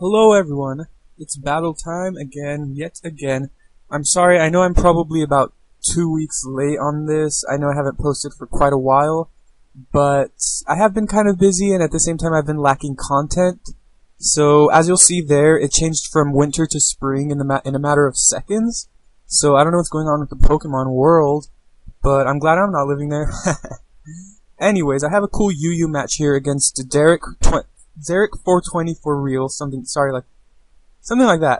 Hello everyone, it's battle time again, yet again. I'm sorry, I know I'm probably about 2 weeks late on this. I know I haven't posted for quite a while, but I have been kind of busy and at the same time I've been lacking content. So as you'll see there, it changed from winter to spring in a matter of seconds. So I don't know what's going on with the Pokemon world, but I'm glad I'm not living there. Anyways, I have a cool UU match here against Derek420Phareal, something like that.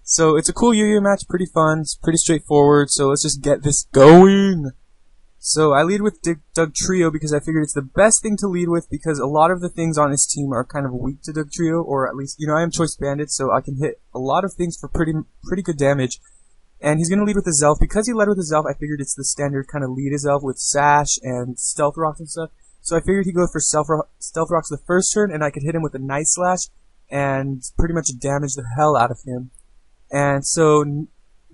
So it's a cool UU match, pretty fun, it's pretty straightforward, so let's just get this going. So I lead with Dugtrio because I figured it's the best thing to lead with because a lot of the things on his team are kind of weak to Dugtrio, or at least, I am Choice Bandit, so I can hit a lot of things for pretty good damage. And he's gonna lead with his Zelf. Because he led with his Zelf, I figured it's the standard kind of lead his Zelf with Sash and Stealth Rocks and stuff. So I figured he'd go for Stealth Rocks the first turn, and I could hit him with a Night Slash and pretty much damage the hell out of him. And so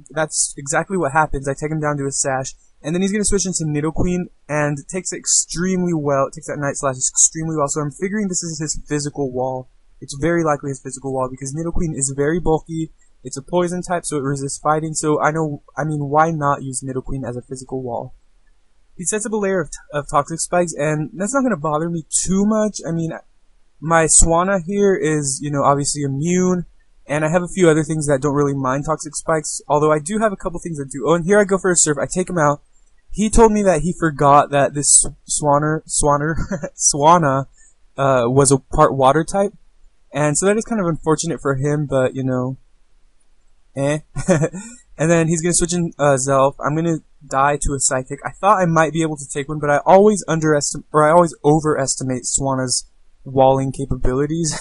that's exactly what happens. I take him down to his Sash, and then he's going to switch into Nidoqueen, and it takes it extremely well. It takes that Night Slash extremely well, so I'm figuring this is his physical wall. It's very likely his physical wall, because Nidoqueen is very bulky. It's a poison type, so it resists fighting, so why not use Nidoqueen as a physical wall? He sets up a layer of Toxic Spikes, and that's not going to bother me too much. My Swanna here is, obviously immune, and I have a few other things that don't really mind Toxic Spikes, although I do have a couple things that do. Oh, and here I go for a Surf. I take him out. He told me that he forgot that this Swanna was a part water type, and so that is kind of unfortunate for him, but, And then he's going to switch in Zelf. I'm going to die to a Psychic. I thought I might be able to take one, but I always overestimate Swanna's walling capabilities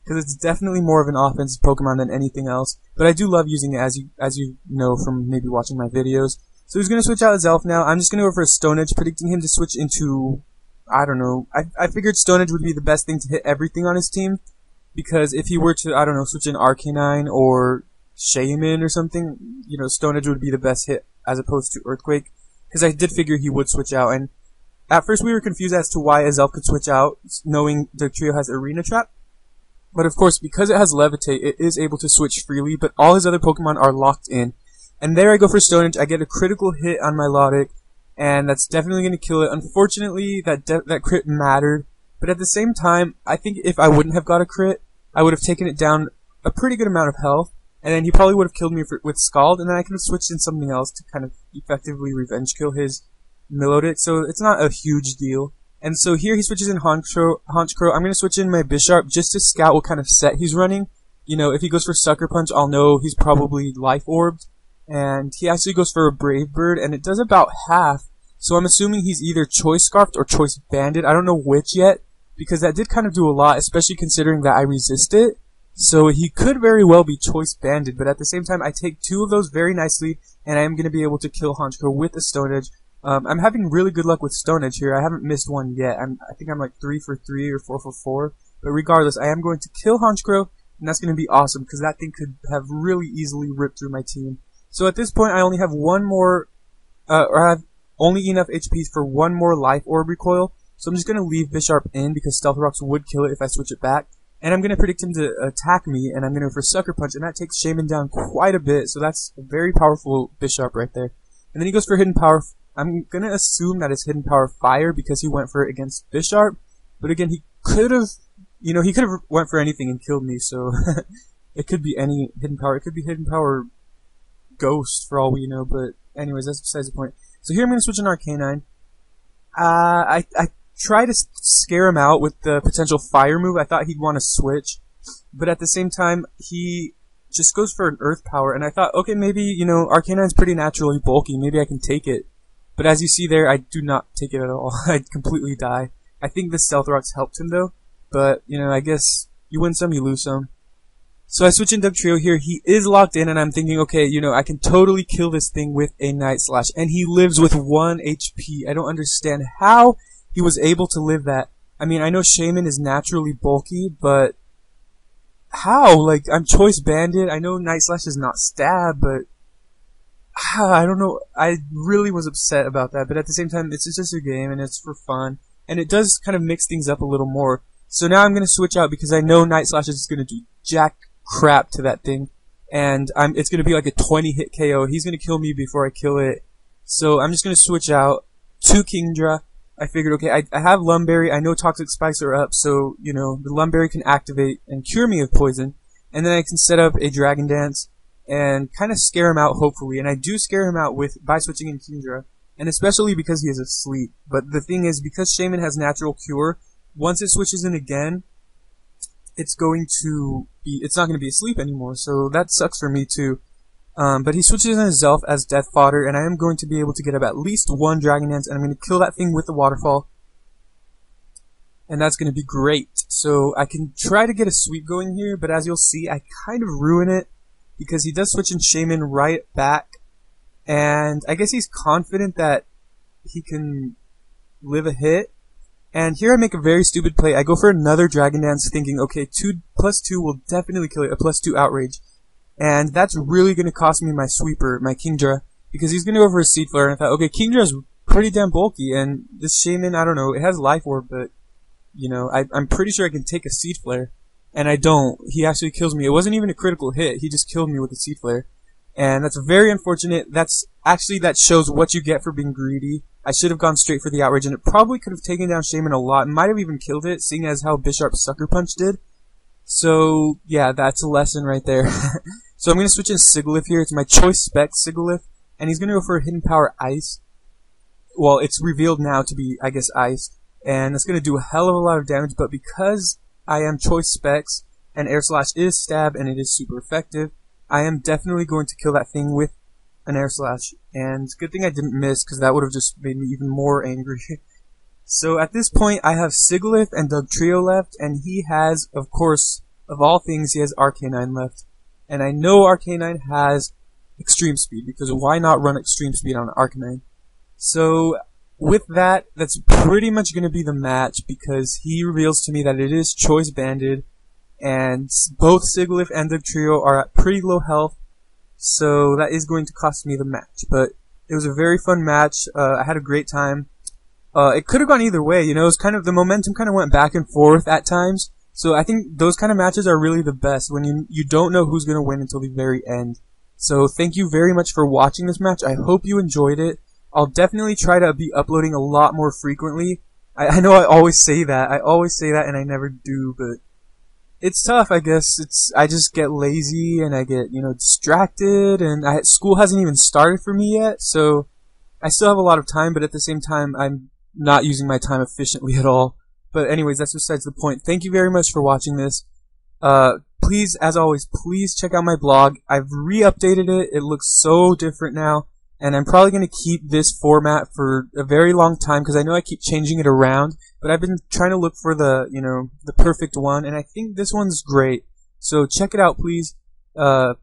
because it's definitely more of an offensive Pokemon than anything else. But I do love using it, as you know from maybe watching my videos. So he's going to switch out his Zelf now. I'm just going to go for a Stone Edge, predicting him to switch into, I don't know. I figured Stone Edge would be the best thing to hit everything on his team, because if he were to, I don't know, switch in Arcanine or Shaman or something, Stone Edge would be the best hit as opposed to Earthquake, because I did figure he would switch out, and at first we were confused as to why a Zelf could switch out, knowing the trio has Arena Trap, but of course, because it has Levitate, it is able to switch freely, but all his other Pokemon are locked in. And there I go for Stone Edge. I get a critical hit on my Melodic, and that's definitely going to kill it. Unfortunately, that crit mattered, but at the same time, I think if I wouldn't have got a crit, I would have taken it down a pretty good amount of health, and then he probably would have killed me with Scald, and then I could have switched in something else to kind of effectively revenge kill his Melodic, so it's not a huge deal. And so here he switches in Honchkrow. I'm going to switch in my Bisharp just to scout what kind of set he's running. If he goes for Sucker Punch, I'll know he's probably Life Orbed. And he actually goes for a Brave Bird, and it does about half. So I'm assuming he's either Choice Scarfed or Choice Banded. I don't know which yet, because that did kind of do a lot, especially considering that I resist it. So he could very well be Choice Banded, but at the same time, I take two of those very nicely, and I am going to be able to kill Honchkrow with a Stone Edge. I'm having really good luck with Stone Edge here. I haven't missed one yet. I think I'm like 3 for 3 or 4 for 4. But regardless, I am going to kill Honchkrow, and that's going to be awesome, because that thing could have really easily ripped through my team. So at this point, I only have one more, or I have only enough HP for one more Life Orb recoil. So I'm just going to leave Bisharp in, because Stealth Rocks would kill it if I switch it back. And I'm going to predict him to attack me, and I'm going to go for Sucker Punch, and that takes Shaman down quite a bit, so that's a very powerful Bisharp right there. And then he goes for Hidden Power. I'm going to assume that it's Hidden Power Fire, because he went for it against Bisharp, but again, he could have, he could have went for anything and killed me, so it could be any Hidden Power. It could be Hidden Power Ghost, for all we know, but anyways, that's besides the point. So here I'm going to switch in Arcanine. I try to scare him out with the potential fire move. I thought he'd want to switch, but at the same time, he just goes for an Earth Power, and I thought, okay, maybe, Arcanine's pretty naturally bulky, maybe I can take it. But as you see there, I do not take it at all. I completely die. I think the Stealth Rocks helped him though, but, I guess you win some, you lose some. So I switch in Dugtrio here. He is locked in, and I'm thinking, okay, I can totally kill this thing with a Night Slash, and he lives with 1 HP. I don't understand how he was able to live that. I know Shaman is naturally bulky, but how? Like, I'm Choice Banded. I know Night Slash is not stab, but I don't know. I really was upset about that, but at the same time, it's just a game, and it's for fun, and it does kind of mix things up a little more. So now I'm going to switch out because I know Night Slash is going to do jack crap to that thing. And it's gonna be like a 20-hit KO. He's gonna kill me before I kill it. So I'm just gonna switch out to Kingdra. I figured, okay, I have Lumberry. I know toxic spikes are up, so, you know, the Lumberry can activate and cure me of poison. And then I can set up a Dragon Dance and kind of scare him out, hopefully. And I do scare him out by switching in Kingdra, and especially because he is asleep. But the thing is, because Shaman has natural cure, once it switches in again, it's not going to be asleep anymore. So that sucks for me too. But he switches in himself as Death Fodder, and I am going to be able to get up at least one Dragon Dance, and I'm going to kill that thing with the Waterfall. And that's going to be great. So I can try to get a sweep going here, but as you'll see, I kind of ruin it, because he does switch in Shaman right back, and I guess he's confident that he can live a hit. And here I make a very stupid play. I go for another Dragon Dance thinking, okay, 2+2 will definitely kill it, a +2 Outrage. And that's really going to cost me my sweeper, my Kingdra, because he's going to go for a Seed Flare, and I thought, okay, Kingdra's pretty damn bulky, and this Shaman, I don't know, it has Life Orb, but, you know, I'm pretty sure I can take a Seed Flare, and I don't. He actually kills me. It wasn't even a critical hit, he just killed me with a Seed Flare, and that's very unfortunate. That shows what you get for being greedy. I should have gone straight for the Outrage, and it probably could have taken down Shaman a lot, and might have even killed it, seeing as how Bisharp's Sucker Punch did. So, yeah, that's a lesson right there. So I'm going to switch in Sigilyph here. It's my choice spec, Sigilyph, and he's going to go for a Hidden Power Ice. Well, it's revealed now to be, I guess, Ice, and it's going to do a hell of a lot of damage, but because I am choice specs, and Air Slash is stab, and it is super effective, I am definitely going to kill that thing with an Air Slash, and good thing I didn't miss, because that would have just made me even more angry. So at this point, I have Sigilyph and Dugtrio left, and he has, of course, of all things, he has Arcanine left. And I know Arcanine has Extreme Speed, because why not run Extreme Speed on Arcanine? So, with that, that's pretty much going to be the match, because he reveals to me that it is Choice Banded, and both Sigilyph and Dugtrio are at pretty low health, so that is going to cost me the match. But it was a very fun match. I had a great time. It could have gone either way, you know, it was kind of, the momentum kind of went back and forth at times. So I think those kind of matches are really the best, when you don't know who's going to win until the very end. So thank you very much for watching this match. I hope you enjoyed it. I'll definitely try to be uploading a lot more frequently. I know I always say that. And I never do, but it's tough, I guess. I just get lazy and I get, you know, distracted, and school hasn't even started for me yet, so I still have a lot of time, but at the same time, I'm not using my time efficiently at all. But anyways, that's besides the point. Thank you very much for watching this. Please, as always, please check out my blog. I've re-updated it. It looks so different now. And I'm probably going to keep this format for a very long time, because I know I keep changing it around. But I've been trying to look for the, you know, the perfect one. And I think this one's great. So check it out, please. It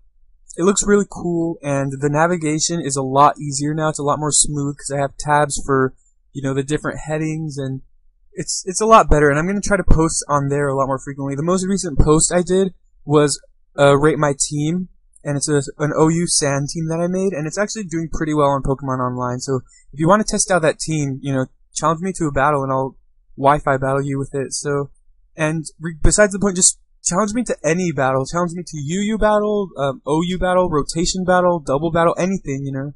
looks really cool. And the navigation is a lot easier now. It's a lot more smooth, because I have tabs for, you know, the different headings, and it's a lot better, and I'm going to try to post on there a lot more frequently. The most recent post I did was rate my team, and it's an OU Sand team that I made, and it's actually doing pretty well on Pokemon Online. So if you want to test out that team, you know, challenge me to a battle, and I'll Wi-Fi battle you with it. So, and besides the point, just challenge me to any battle. Challenge me to UU battle, OU battle, rotation battle, double battle, anything, you know.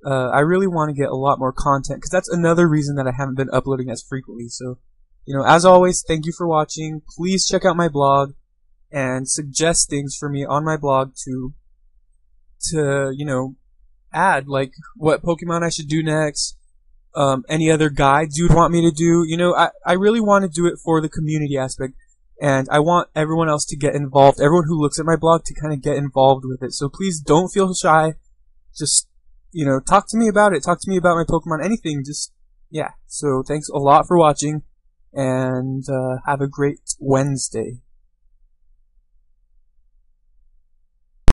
I really want to get a lot more content, because that's another reason that I haven't been uploading as frequently. So, you know, as always, thank you for watching. Please check out my blog and suggest things for me on my blog to you know, add, like what Pokemon I should do next, any other guides you'd want me to do. You know, I really want to do it for the community aspect, and I want everyone else to get involved, everyone who looks at my blog to kind of get involved with it. So please don't feel shy. Just, you know, talk to me about it. Talk to me about my Pokemon, anything. Just, yeah. So thanks a lot for watching, and have a great Wednesday.